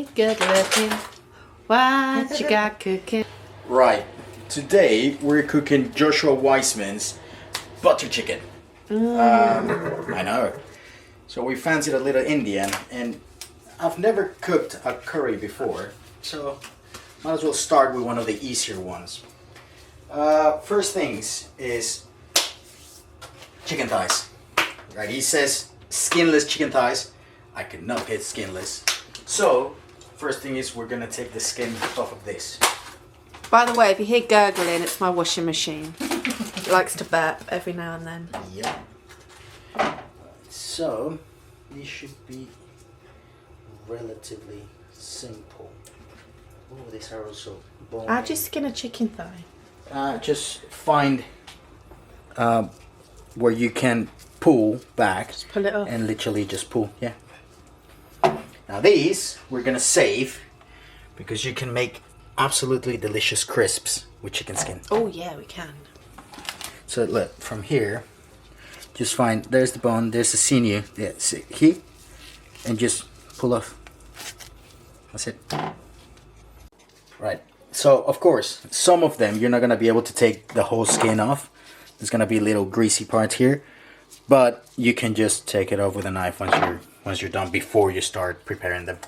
me good looking. What you got cooking? Right, today we're cooking Joshua Weismann's butter chicken. I know. So we fancied a little Indian, and I've never cooked a curry before, so might as well start with one of the easier ones. First things is chicken thighs. Right, he says skinless chicken thighs. I could not get skinless. So, first thing is we're gonna take the skin off of this. By the way, if you hear gurgling, it's my washing machine. It likes to burp every now and then. Yeah. So, these should be relatively simple. Oh, these are also bone. How'd you skin a chicken thigh? Just find where you can pull back. Just pull it off. And literally just pull, yeah. Now these we're gonna save because you can make absolutely delicious crisps with chicken skin. Oh yeah, we can. So look, from here, just find, there's the bone, there's the sinew, yeah, see, here, and just pull off. That's it. Right, so of course, some of them you're not gonna be able to take the whole skin off. There's gonna be little greasy parts here, but you can just take it off with a knife once you're done, before you start preparing them.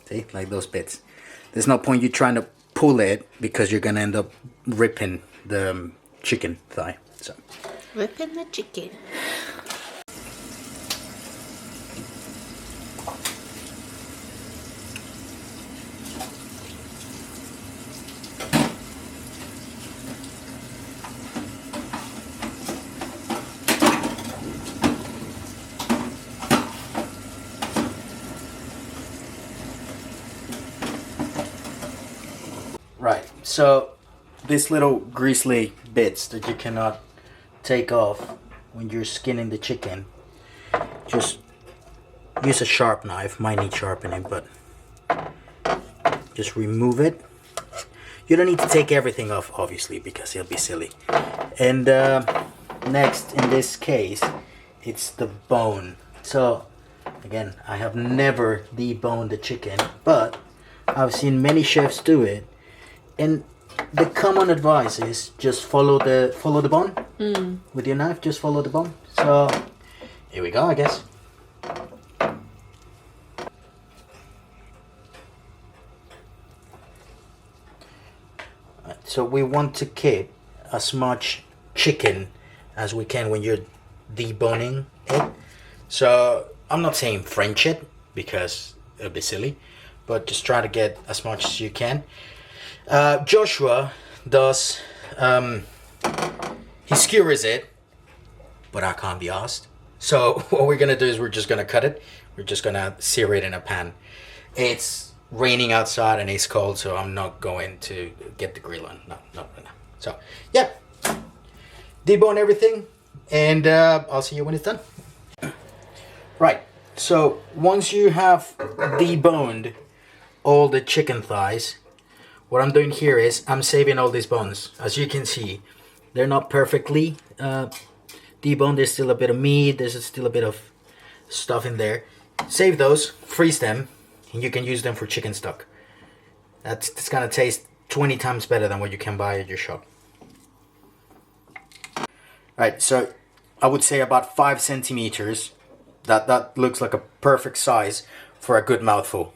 See, like those bits. There's no point you trying to pull it because you're gonna end up ripping the chicken thigh. So Ripping the chicken. right, so these little greasy bits that you cannot take off when you're skinning the chicken, just use a sharp knife. Might need sharpening, but just remove it. You don't need to take everything off, obviously, because it'll be silly. And next, in this case, it's the bone. So again, I have never deboned the chicken, but I've seen many chefs do it, and the common advice is just follow the bone with your knife. Just follow the bone. So here we go, I guess. So we want to keep as much chicken as we can when you're deboning it. So I'm not saying French it because it'll be silly, but just try to get as much as you can. Joshua does, he skewers it, but I can't be asked. So what we're gonna do is we're just gonna cut it. We're just gonna sear it in a pan. It's raining outside and it's cold, so I'm not going to get the grill on. No, not right now. So yeah, debone everything, and I'll see you when it's done. Right, so once you have deboned all the chicken thighs, what I'm doing here is I'm saving all these bones. As you can see, they're not perfectly deboned. There's still a bit of meat. There's still a bit of stuff in there. Save those, freeze them, and you can use them for chicken stock. It's gonna taste 20 times better than what you can buy at your shop. Right, so I would say about 5 centimeters. That looks like a perfect size for a good mouthful.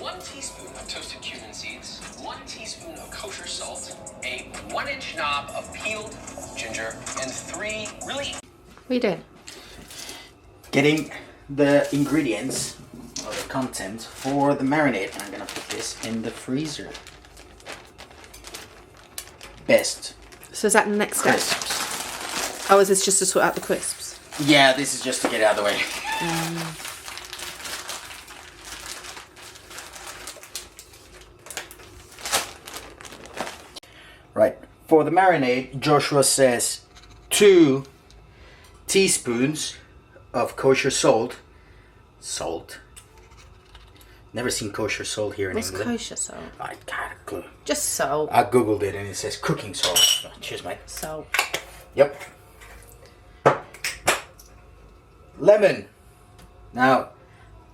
One teaspoon of toasted cumin seeds, 1 teaspoon of kosher salt, a 1-inch knob of peeled ginger, and 3 really... What are you doing? Getting the ingredients or the content for the marinade, and I'm gonna put this in the freezer. Best So is that the next step? crisps. Oh, is this just to sort out the crisps? Yeah, this is just to get it out of the way. Right, for the marinade, Joshua says 2 teaspoons of kosher salt, Never seen kosher salt here in What's England. kosher salt? I got a clue. Just salt. I googled it and it says cooking salt. Oh, cheers, mate. Salt. Yep. Lemon. Now,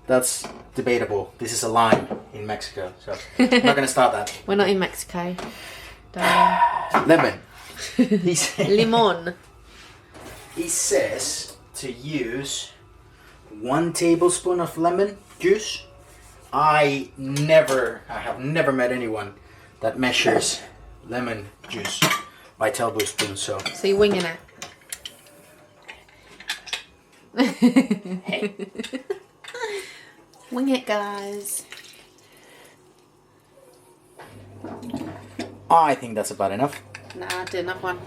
that's debatable. This is a lime in Mexico, so I'm not gonna start that. We're not in Mexico, darling. Lemon. Limon. He says to use 1 tablespoon of lemon juice. I have never met anyone that measures lemon juice by tablespoon. So you're winging it. hey, Wing it, guys. I think that's about enough. Nah, do another one.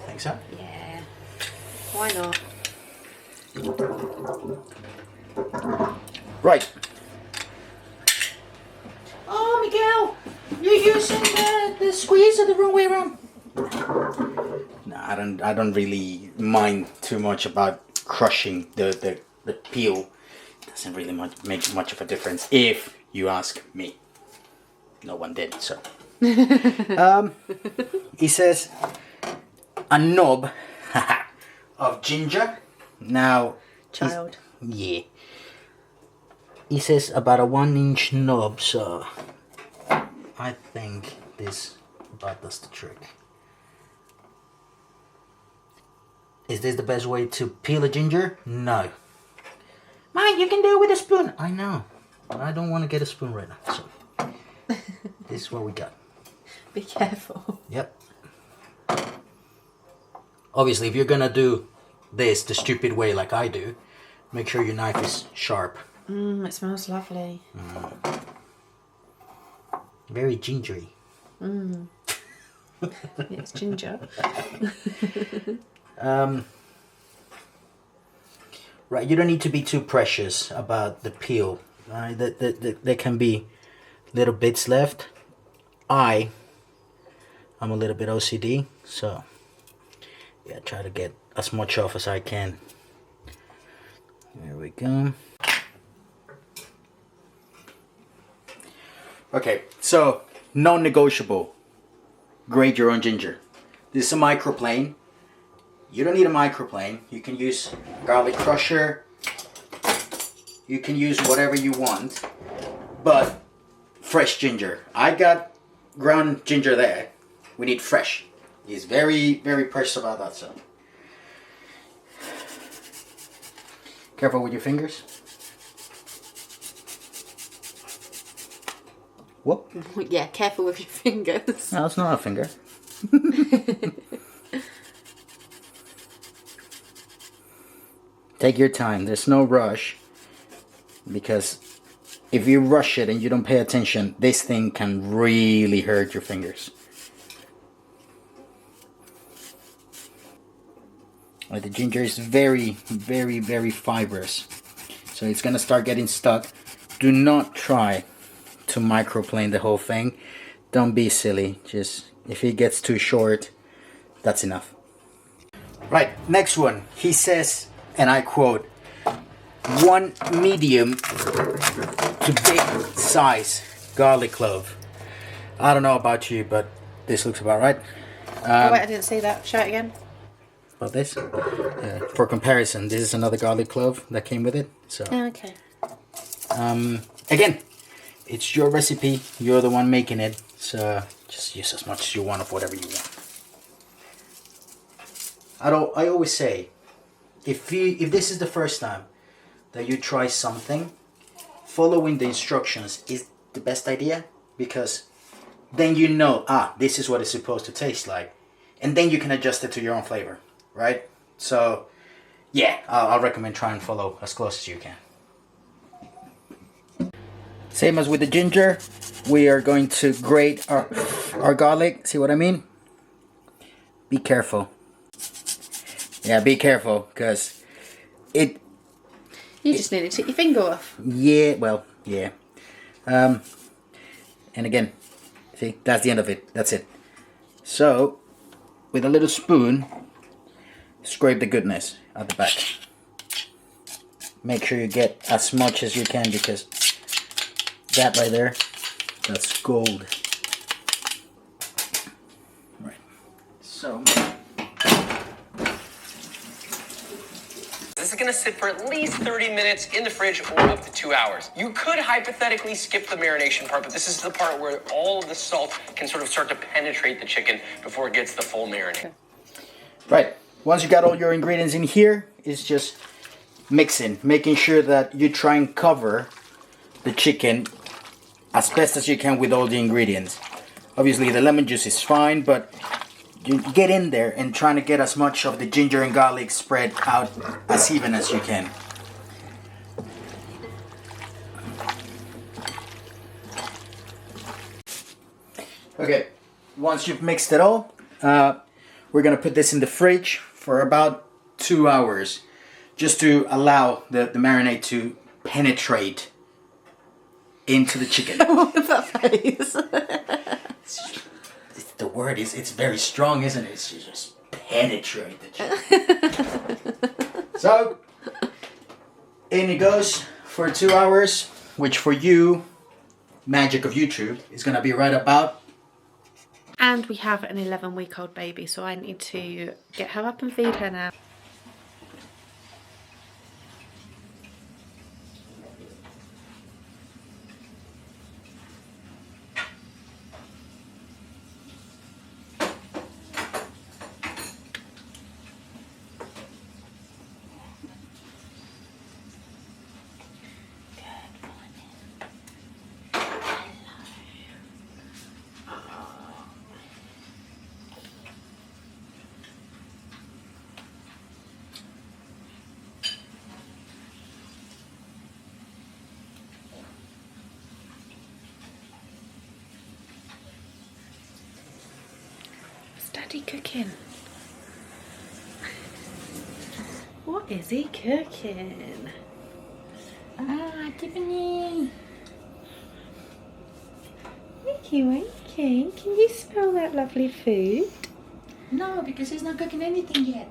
Think so? Yeah. Why not? Right. Oh, Miguel, you're using the squeezer the wrong way around. No, I don't really mind too much about crushing the peel. Doesn't really make much of a difference if you ask me. No one did, so. He says a knob of ginger. Now, Child. yeah. He says about a 1-inch knob, so I think this about does the trick. Is this the best way to peel a ginger? No. Man, you can do it with a spoon. I know, but I don't want to get a spoon right now. So this is what we got. Be careful. Yep. Obviously, if you're gonna do this the stupid way like I do, make sure your knife is sharp. It smells lovely. Very gingery. It's ginger. Right, you don't need to be too precious about the peel. Right, there can be little bits left. I'm a little bit OCD, so yeah, try to get as much off as I can. There we go. Okay, so non-negotiable. Grate your own ginger. This is a microplane. You don't need a microplane. You can use garlic crusher. You can use whatever you want, but fresh ginger. I got ground ginger there. We need fresh. He's very, very precious about that stuff. Careful with your fingers. Whoop. Yeah, careful with your fingers. No, it's not a finger. Take your time. There's no rush. Because if you rush it and you don't pay attention, this thing can really hurt your fingers. The ginger is very, very, very fibrous. So it's going to start getting stuck. Do not try to microplane the whole thing. Don't be silly. Just, if it gets too short, that's enough. Right, next one. He says, and I quote, 1 medium to big size garlic clove. I don't know about you, but this looks about right. Oh wait, I didn't see that. Show it again. About this. For comparison, this is another garlic clove that came with it. So Oh, okay. again, it's your recipe. You're the one making it. So just use as much as you want of whatever you want. I always say, if this is the first time that you try something, following the instructions is the best idea, because then you know, this is what it's supposed to taste like, and then you can adjust it to your own flavor, right? So yeah, I'll recommend try and follow as close as you can. Same as with the ginger, we are going to grate our garlic. See what I mean? Be careful. Yeah, be careful, because you just need to take your finger off. Yeah, well, yeah. And again, see, that's the end of it. That's it. So, with a little spoon, scrape the goodness at the back. Make sure you get as much as you can, because That right there, that's gold. Right. So This is gonna sit for at least 30 minutes in the fridge or up to 2 hours. You could hypothetically skip the marination part, but this is the part where all of the salt can sort of start to penetrate the chicken before it gets the full marinade. right. Once you got all your ingredients in here, it's just mixing, making sure that you try and cover the chicken as best as you can with all the ingredients. Obviously the lemon juice is fine, but you get in there and trying to get as much of the ginger and garlic spread out as even as you can. Okay, once you've mixed it all, we're gonna put this in the fridge for about 2 hours, just to allow the marinade to penetrate into the chicken. What's that face? The word is, it's very strong, isn't it? It's just penetrate the chicken. So, in it goes for 2 hours, which for you, magic of YouTube, is gonna be right about. And we have an 11-week-old baby, so I need to get her up and feed her now. Daddy cooking? What is he cooking? Ah, Tiffany. Wakey, wakey. Can you smell that lovely food? No, because he's not cooking anything yet.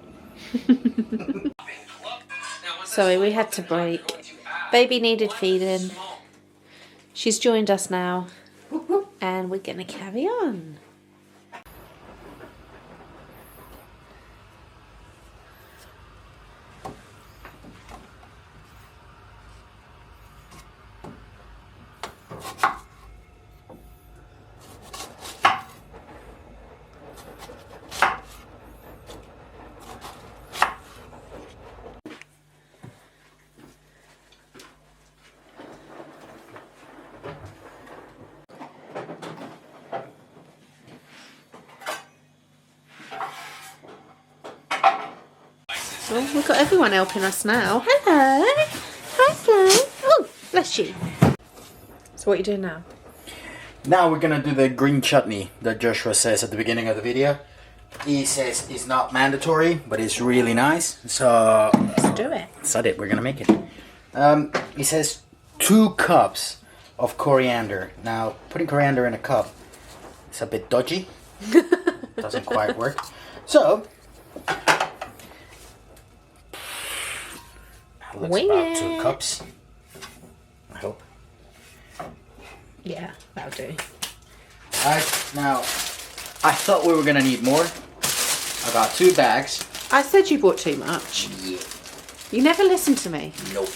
Sorry, we had to break. Baby needed feeding. She's joined us now. And we're gonna carry on. Oh, we've got everyone helping us now. Hello. Hi, Flo. Oh, bless you. So what are you doing now? Now we're gonna do the green chutney that Joshua says at the beginning of the video. He says it's not mandatory, but it's really nice. So Let's do it. that's it. We're gonna make it. He says 2 cups of coriander. Now putting coriander in a cup is a bit dodgy. Doesn't quite work. So that looks Wing about it. 2 cups. I hope. Yeah, that'll do. Alright, now I thought we were gonna need more. I got 2 bags. I said you bought too much. Yeah. You never listen to me. Nope.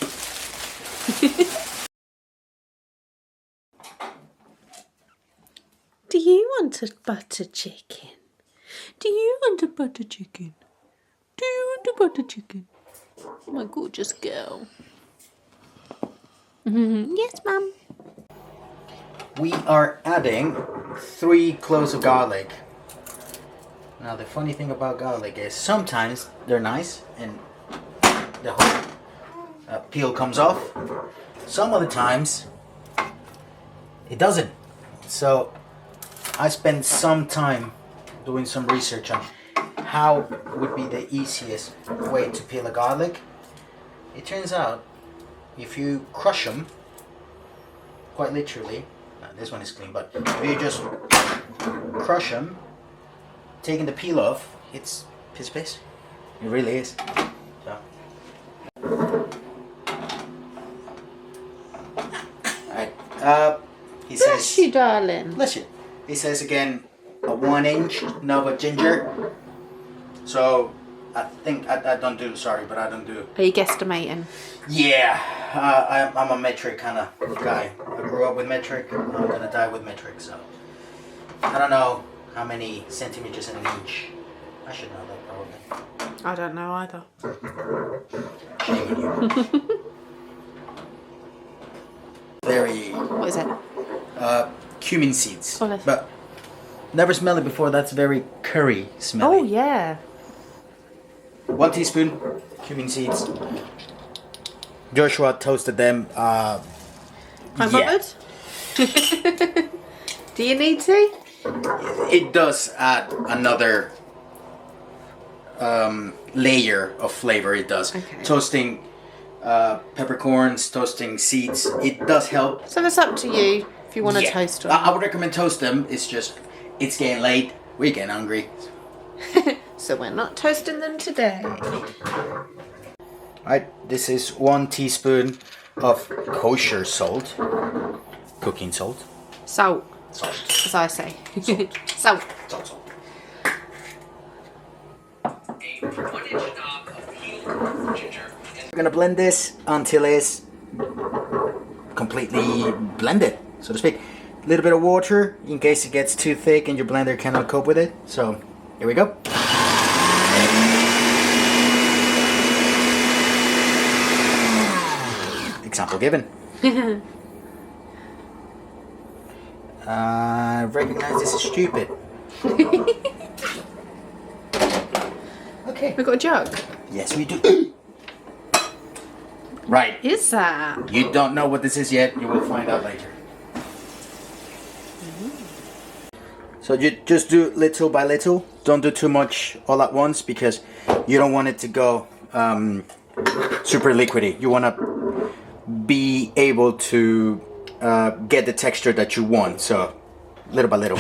Do you want a butter chicken? Do you want a butter chicken? Do you want a butter chicken? Oh, my gorgeous girl. Yes, Mum. We are adding 3 cloves of garlic. Now the funny thing about garlic is sometimes they're nice and the whole peel comes off. Some other times it doesn't. So I spent some time doing some research on how would be the easiest way to peel a garlic. It turns out if you crush them, quite literally, this one is clean, but if you just crush them, taking the peel off, it's piss. It really is. So. Alright, He Bless says, you, darling. bless you. He says again, a 1 inch Nova Ginger. So I think I don't do. Sorry, but I don't do. Are you guesstimating? Yeah, I'm a metric kind of guy. I grew up with metric. I'm gonna die with metric. So I don't know how many centimeters in an inch. I should know that probably. I don't know either. Shame on you. Very What is it? cumin seeds, Olive. but never smelled it before. That's very curry smelling. Oh, yeah. 1 teaspoon cumin seeds. Joshua toasted them. I'm yeah. bothered. Do you need to? It does add another layer of flavor. It does. Okay. Toasting peppercorns, toasting seeds. It does help. So it's up to you if you want to Yeah. toast them. I would recommend toast them. It's just, it's getting late. We're getting hungry. So we're not toasting them today. Alright, this is 1 teaspoon of kosher salt. Cooking salt. Salt, Salt. as I say. Salt. Salt, salt. A 1 inch knob of peeled ginger. We're gonna blend this until it's completely blended, so to speak. A little bit of water in case it gets too thick and your blender cannot cope with it. So here we go. Example given. I recognize this is stupid. Okay. We've got a jug. Yes, we do. Right. Is that? You don't know what this is yet. You will find out later. So you just do little by little. Don't do too much all at once because you don't want it to go super liquidy. You want to be able to get the texture that you want. So little by little.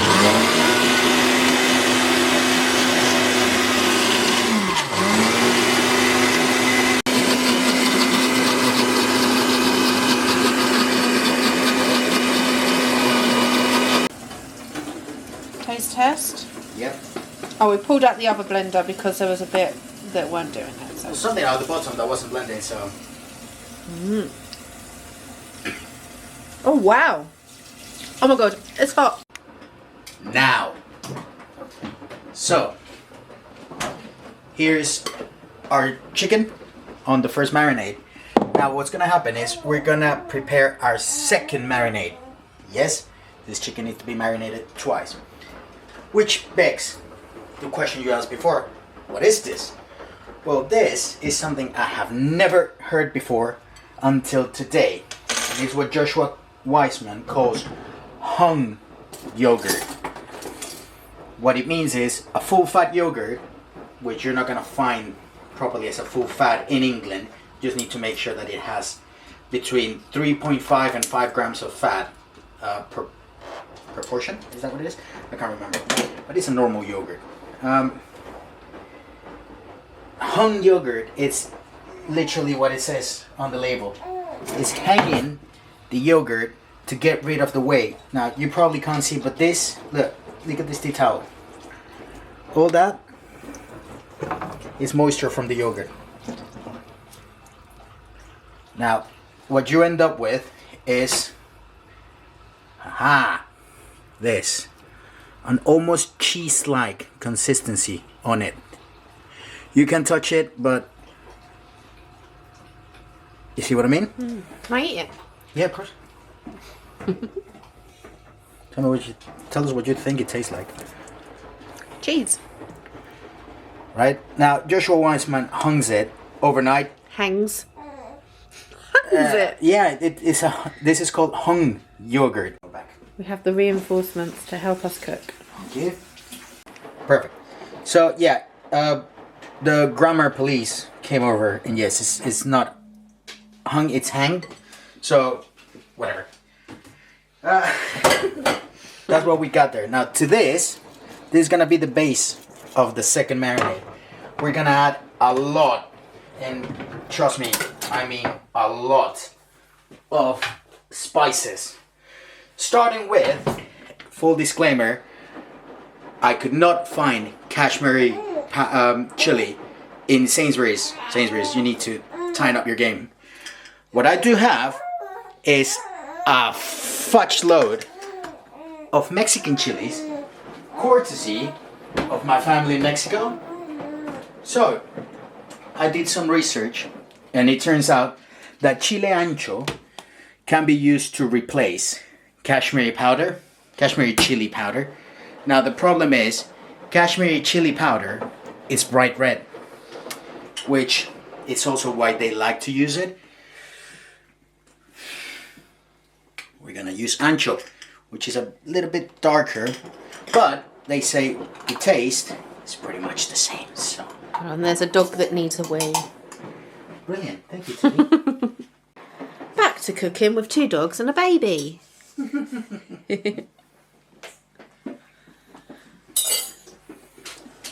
Taste test. Yep. Oh, we pulled out the other blender because there was a bit that weren't doing it. So. Something out the bottom that wasn't blended, so. Oh, wow. Oh my god, it's hot. Now. So. Here's our chicken on the first marinade. Now what's gonna happen is we're gonna prepare our second marinade. Yes, this chicken needs to be marinated twice. Which begs the question you asked before, what is this? Well, this is something I have never heard before until today. And it's what Joshua Weismann calls hung yogurt. What it means is a full fat yogurt, which you're not gonna find properly as a full fat in England. You just need to make sure that it has between 3.5 and 5 grams of fat per portion. Is that what it is? I can't remember. But it's a normal yogurt. Hung yogurt, it's literally what it says on the label. It's hanging the yogurt to get rid of the weight. Now you probably can't see, but this, look at this detail. All that is moisture from the yogurt. Now, what you end up with is, this, an almost cheese-like consistency on it. You can touch it, but you see what I mean? Can I eat it? Yeah, of course. Tell us what you think it tastes like. Cheese. Right? Now, Joshua Weismann hungs it overnight. Hangs. Hangs it. Yeah, this is called hung yogurt. We have the reinforcements to help us cook. Thank you. Perfect. So, yeah, the grammar police came over, and yes, it's not hung, it's hanged. So, whatever. That's what we got there. Now, to this is gonna be the base of the second marinade. We're gonna add a lot, and trust me, I mean a lot of spices. starting with, full disclaimer, I could not find Kashmiri chili in Sainsbury's. Sainsbury's, you need to tighten up your game. What I do have is a fudge load of Mexican chilies, courtesy of my family in Mexico. So, I did some research, and it turns out that chile ancho can be used to replace Kashmiri powder, Kashmiri chili powder. Now the problem is, Kashmiri chili powder is bright red, which is also why they like to use it. We're gonna use ancho, which is a little bit darker, but they say the taste is pretty much the same. So. And there's a dog that needs a wee. Brilliant, thank you, Tilly. Back to cooking with 2 dogs and a baby.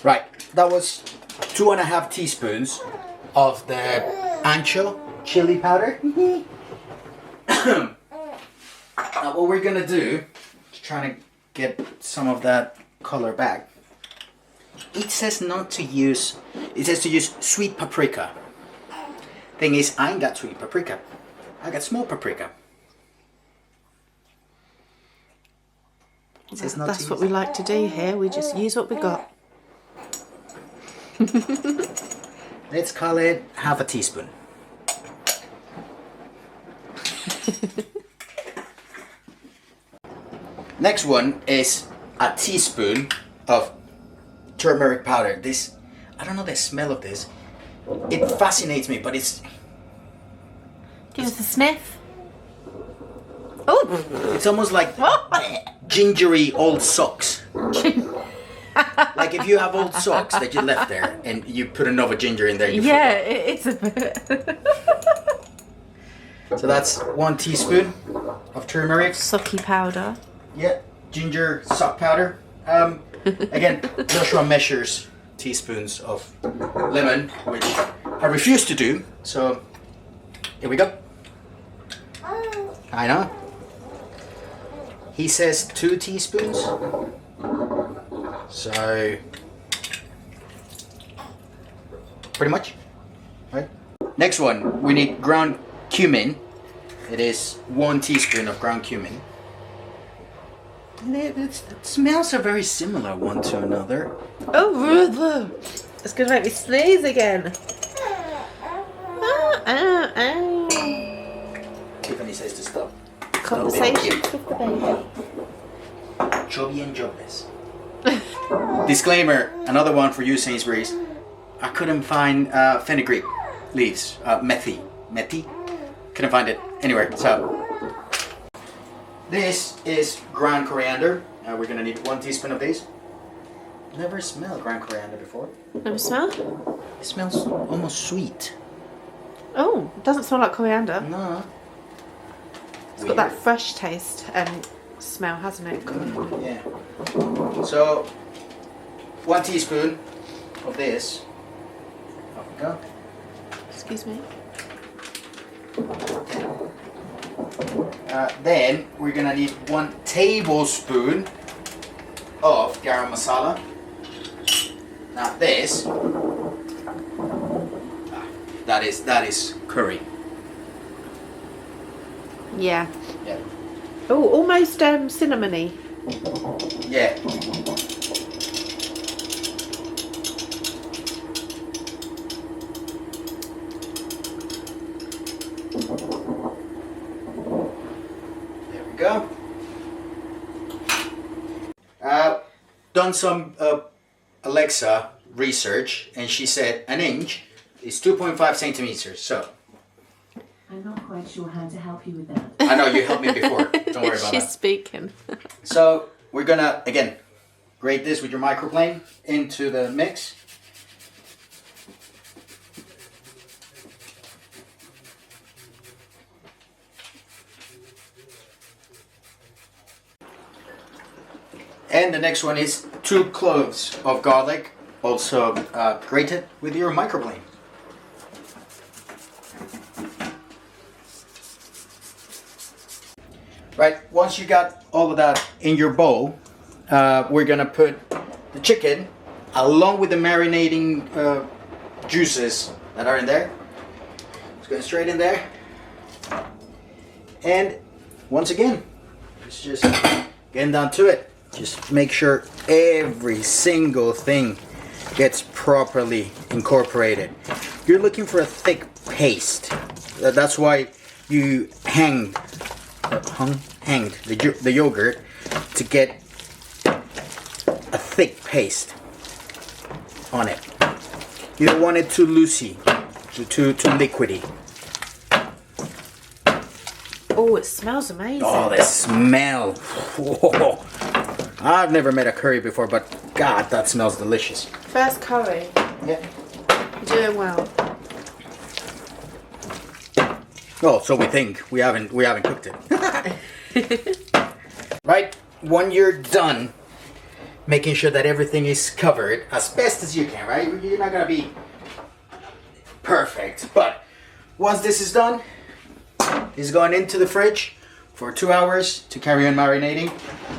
Right, that was 2.5 teaspoons of the ancho chili powder. Now what we're gonna do is trying to get some of that color back. It says not to use, it says to use sweet paprika. Thing is, I ain't got sweet paprika. I got small paprika. It says not That's to what use we like to do here. We just use what we got. Let's call it half a teaspoon. Next one is a teaspoon of turmeric powder. This, I don't know the smell of this. It fascinates me, but it's Give us a sniff. Oh! it's almost like gingery old socks. Like if you have old socks that you left there and you put another ginger in there. You Yeah, forgot. it's a bit. So that's 1 teaspoon of turmeric. Socky powder. Yeah, ginger sock powder. Again, Joshua measures teaspoons of lemon, which I refuse to do. So here we go. I know. He says 2 teaspoons. So pretty much, right? Next one, we need ground cumin. It is 1 teaspoon of ground cumin. And it smells are very similar one to another. Oh, it's going to make me sneeze again. Tiffany says to stop. Conversations with the baby. Chubby and jobless. Disclaimer, another one for you Sainsbury's. I couldn't find fenugreek leaves, methi. Couldn't find it anywhere, so. This is ground coriander. We're gonna need 1 teaspoon of this. Never smelled ground coriander before. Never smell? It smells almost sweet. Oh, it doesn't smell like coriander. No. It's got that fresh taste and smell, hasn't it? Coriander. Yeah. So, 1 teaspoon of this. Off we go. Excuse me. Then we're gonna need 1 tablespoon of garam masala. Now this, that is curry. Yeah. Yeah. Oh, almost cinnamony. Yeah. There we go. Done some Alexa research, and she said an inch is 2.5 centimeters. So I'm not quite sure how to help you with that. I know you helped me before. Don't worry about She's that. speaking. So we're gonna again grate this with your microplane into the mix. And the next one is 2 cloves of garlic, also grated with your microplane. Right, once you got all of that in your bowl, we're gonna put the chicken along with the marinating juices that are in there. It's going straight in there. And once again, it's just getting down to it. Just make sure every single thing gets properly incorporated. You're looking for a thick paste. That's why you hanged the yogurt to get a thick paste on it. You don't want it too loosey, too liquidy. Oh, it smells amazing. Oh, the smell. Whoa. I've never made a curry before, but God, that smells delicious. First curry. Yeah. You're doing well. Oh, so we think. We haven't cooked it. Right, when you're done making sure that everything is covered as best as you can, right? You're not gonna be perfect, but once this is done, it's going into the fridge for 2 hours to carry on marinating.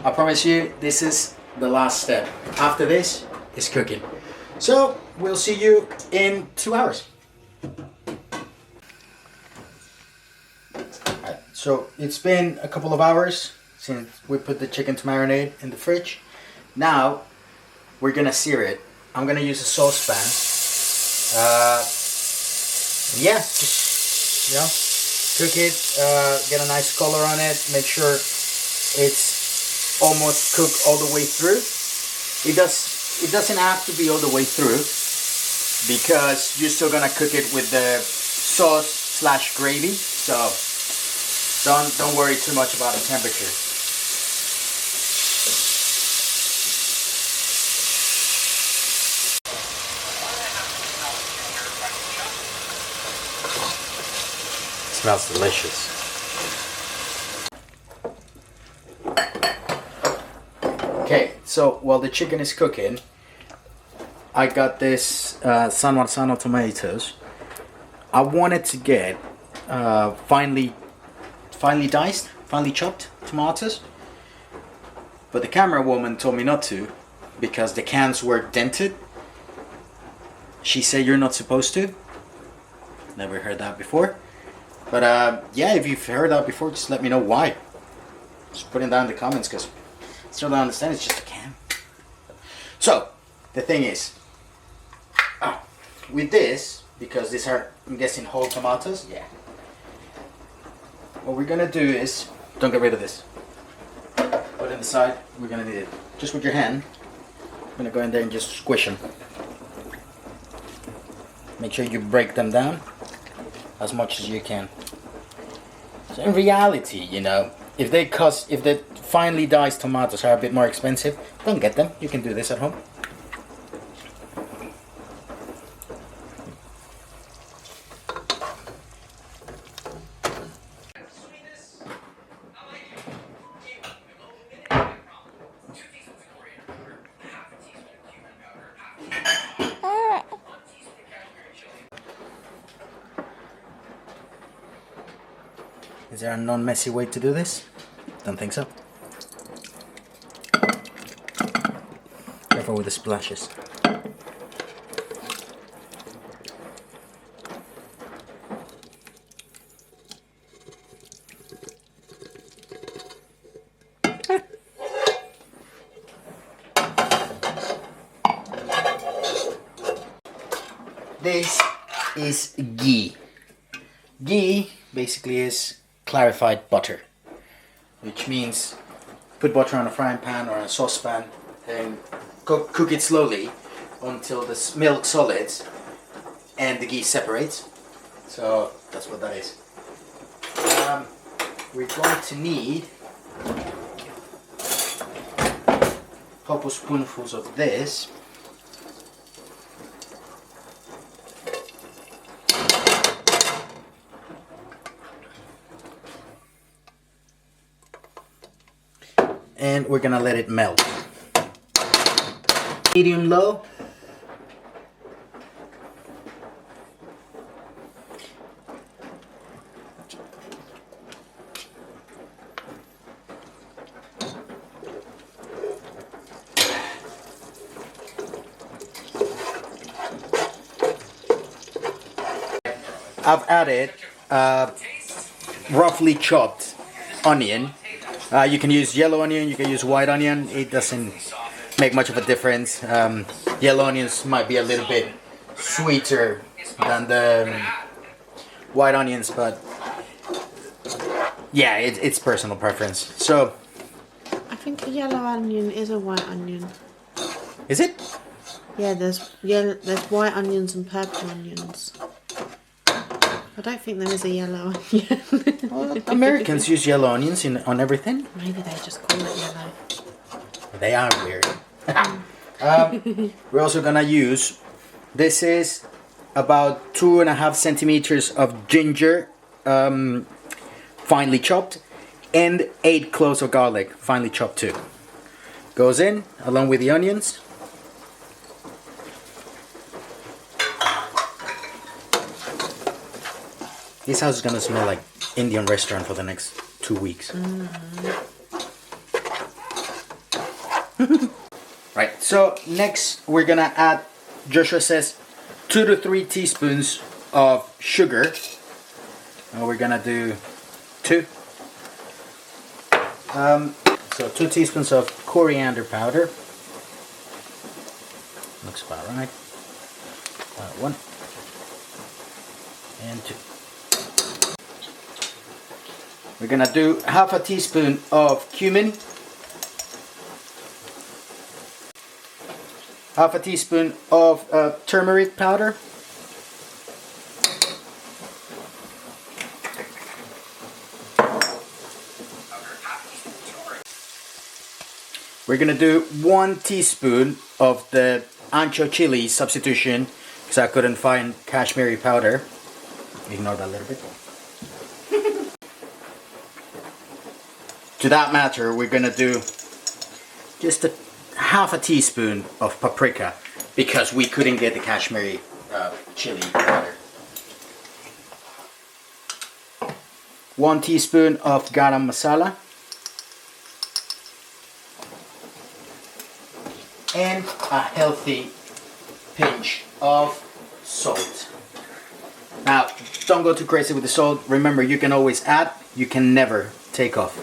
I promise you, this is the last step. After this is cooking. So we'll see you in 2 hours. Right, so it's been a couple of hours since we put the chicken to marinate in the fridge. Now we're gonna sear it. I'm gonna use a saucepan. Yeah, just cook it. Get a nice color on it. Make sure it's almost cooked all the way through. It doesn't have to be all the way through because you're still gonna cook it with the sauce / gravy. So don't worry too much about the temperature. Smells delicious. Okay, so while the chicken is cooking, I got this San Marzano tomatoes. I wanted to get finely diced, finely chopped tomatoes, but the camera woman told me not to because the cans were dented. She said you're not supposed to. Never heard that before. But yeah, if you've heard that before, just let me know why. Just put it down in the comments because I still don't understand. It's just a can. So the thing is, with this, because these are, I'm guessing, whole tomatoes. Yeah. What we're gonna do is, don't get rid of this. Put it aside. We're gonna need it just with your hand. I'm gonna go in there and just squish them. Make sure you break them down as much as you can. So in reality, you know, if the finely diced tomatoes are a bit more expensive, don't get them. You can do this at home. Is there a non-messy way to do this? Don't think so. Careful with the splashes. This is ghee. Ghee basically is clarified butter, which means put butter on a frying pan or a saucepan and cook it slowly until the milk solids and the ghee separates. So that's what that is. We're going to need a couple spoonfuls of this. And we're gonna let it melt. Medium low. I've added roughly chopped onion. You can use yellow onion, you can use white onion. It doesn't make much of a difference. Yellow onions might be a little bit sweeter than the white onions, but yeah, it's personal preference. So I think a yellow onion is a white onion. is it? Yeah, there's white onions and purple onions. I don't think there is a yellow onion. Well, Americans use yellow onions on everything. Maybe they just call it yellow. They are weird. We're also gonna use, this is about 2.5 centimeters of ginger, finely chopped, and 8 cloves of garlic, finely chopped too. Goes in along with the onions. This house is gonna smell like Indian restaurant for the next 2 weeks. Right, so next we're gonna add, Joshua says, 2 to 3 teaspoons of sugar. And we're gonna do 2. So 2 teaspoons of coriander powder. Looks about right. 1 and 2. We're gonna do half a teaspoon of cumin, half a teaspoon of turmeric powder, we're gonna do 1 teaspoon of the ancho chili substitution because I couldn't find Kashmiri powder. Ignore that a little bit. To that matter, we're gonna do just half a teaspoon of paprika because we couldn't get the Kashmiri chili powder. 1 teaspoon of garam masala. And a healthy pinch of salt. Now, don't go too crazy with the salt. Remember, you can always add, you can never take off.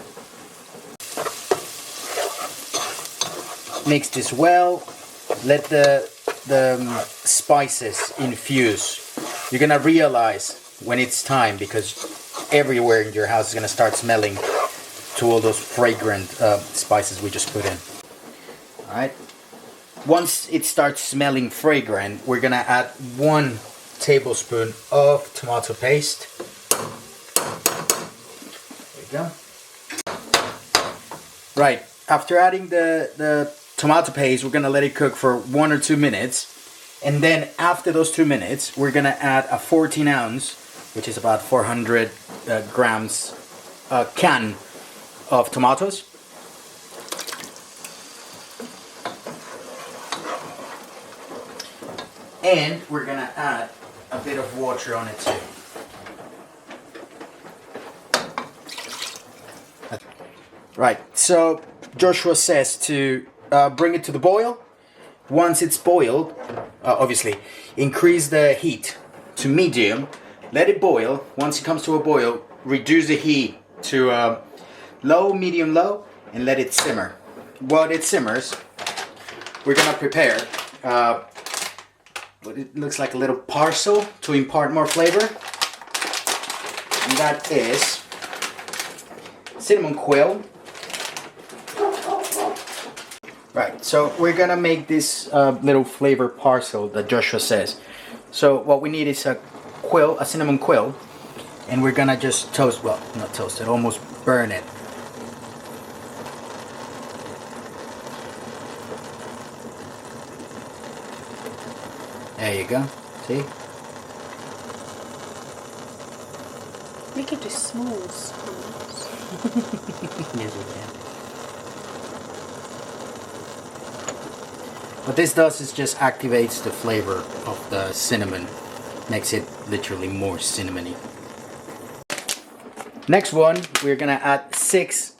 Mix this well. Let the spices infuse. You're gonna realize when it's time because everywhere in your house is gonna start smelling to all those fragrant spices we just put in. All right. Once it starts smelling fragrant, we're gonna add 1 tablespoon of tomato paste. There you go. Right, after adding the tomato paste, we're gonna let it cook for 1 or 2 minutes. And then after those 2 minutes, we're gonna add a 14 ounce, which is about 400 grams, can of tomatoes. And we're gonna add a bit of water on it too. Right, so Joshua says to bring it to the boil. Once it's boiled, obviously, increase the heat to medium. Let it boil. Once it comes to a boil, reduce the heat to low, medium, low, and let it simmer. While it simmers, we're gonna prepare what it looks like a little parsley to impart more flavor. And that is cinnamon quill. Right, so we're gonna make this little flavor parcel that Joshua says. So what we need is a cinnamon quill, and we're gonna just toast, well, not toast it, almost burn it. There you go, see? We could do s'mores. Yes, we can. What this does is just activates the flavor of the cinnamon. Makes it literally more cinnamony. Next one, we're gonna add 6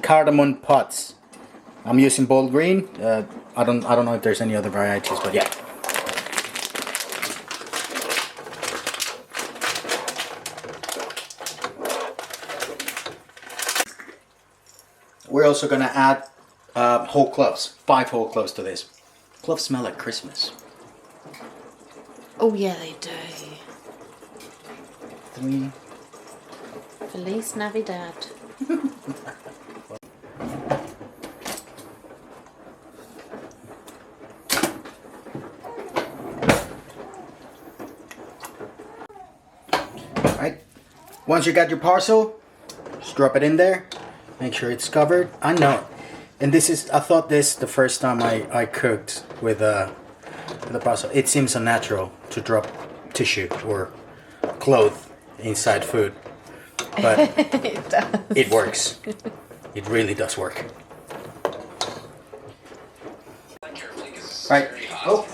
cardamom pods. I'm using bold green. I don't know if there's any other varieties, but yeah. we're also gonna add whole cloves, 5 whole cloves to this. Cloves smell like Christmas. Oh yeah, they do. 3. Feliz Navidad. Right. Once you got your parcel, just drop it in there. Make sure it's covered. I know. And this is, I thought this the first time I cooked with the parcel. It seems unnatural to drop tissue or cloth inside food. But It does. it works. It really does work. Right. Oh.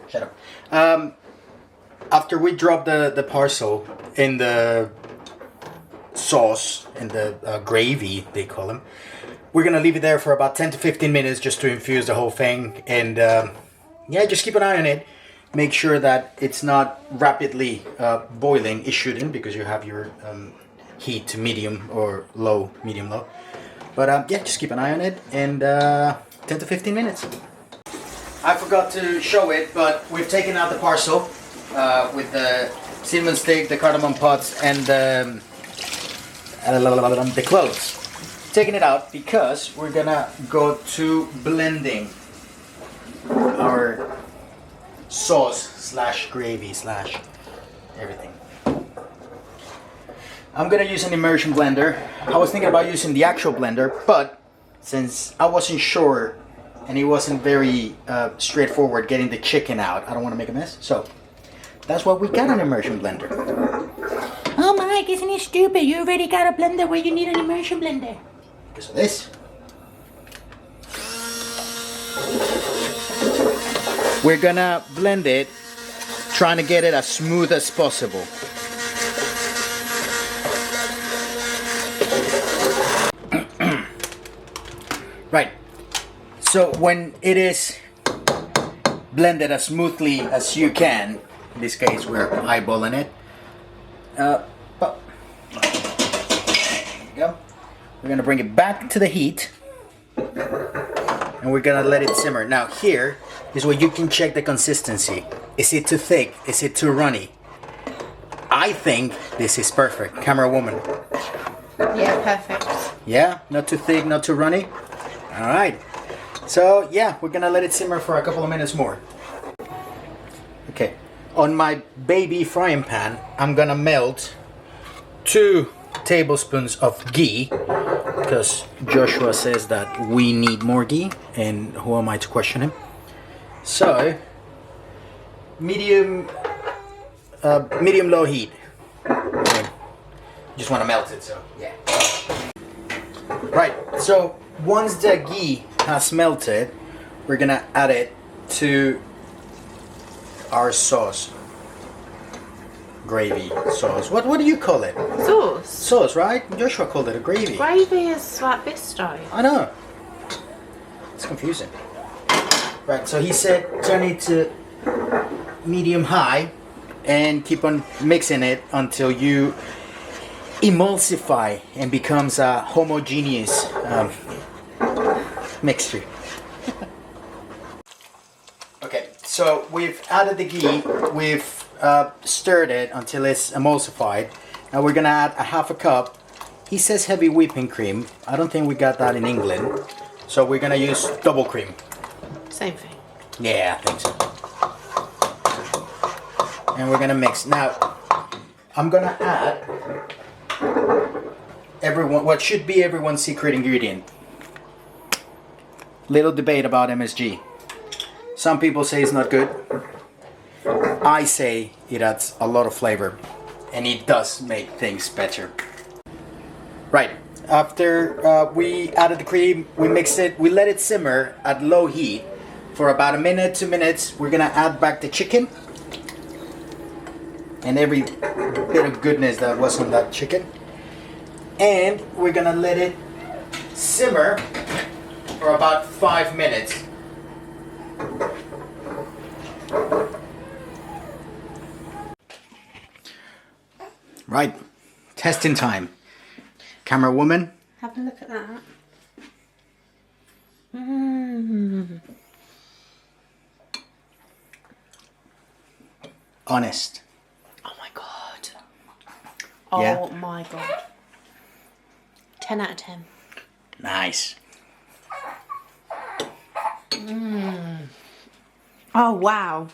Shut up. After we drop the parcel in the sauce, in the gravy, they call them, we're going to leave it there for about 10 to 15 minutes just to infuse the whole thing. And yeah, just keep an eye on it. Make sure that it's not rapidly boiling. It shouldn't, because you have your heat to medium or low, medium-low. But yeah, just keep an eye on it. And 10 to 15 minutes. I forgot to show it, but we've taken out the parcel with the cinnamon stick, the cardamom pods, and the cloves. Taking it out because we're gonna go to blending our sauce slash gravy slash everything. I'm gonna use an immersion blender. I was thinking about using the actual blender, but since I wasn't sure and it wasn't very straightforward getting the chicken out, I don't want to make a mess, so that's why we got an immersion blender. Oh Mike, isn't it stupid? You already got a blender where you need an immersion blender. Because of this. We're gonna blend it, trying to get it as smooth as possible. Right. So when it is blended as smoothly as you can, in this case we're eyeballing it. But there you go. We're gonna bring it back to the heat, and we're gonna let it simmer. Now here is where you can check the consistency. Is it too thick? Is it too runny? I think this is perfect. Camera woman. Yeah, perfect. Yeah, not too thick, not too runny. All right. So yeah, we're gonna let it simmer for a couple of minutes more. Okay. On my baby frying pan, I'm gonna melt 2 tablespoons of ghee, because Joshua says that we need more ghee, and who am I to question him? So, medium low heat. Just want to melt it, so yeah. Right. So once the ghee has melted, we're gonna add it to our sauce. Gravy sauce. What do you call it? Sauce. Sauce, right? Joshua called it a gravy. Gravy is like bisto. I know. It's confusing. Right, so he said turn it to medium high and keep on mixing it until you emulsify and becomes a homogeneous mixture. Okay, so we've added the ghee, we've stirred it until it's emulsified. Now we're gonna add a half a cup. He says heavy whipping cream. I don't think we got that in England, so we're gonna use double cream. Same thing. Yeah, I think so. And we're gonna mix. Now I'm gonna add what should be everyone's secret ingredient. Little debate about MSG. Some people say it's not good. I say it adds a lot of flavor, and it does make things better. Right, after we added the cream, we mixed it, we let it simmer at low heat for about a minute, 2 minutes. We're gonna add back the chicken and every bit of goodness that was on that chicken, and we're gonna let it simmer for about 5 minutes. Right, testing time. Camera woman, Have a look at that. Mmm. Honest. Oh my god. Yeah? Oh my god. 10 out of 10. Nice. Oh wow.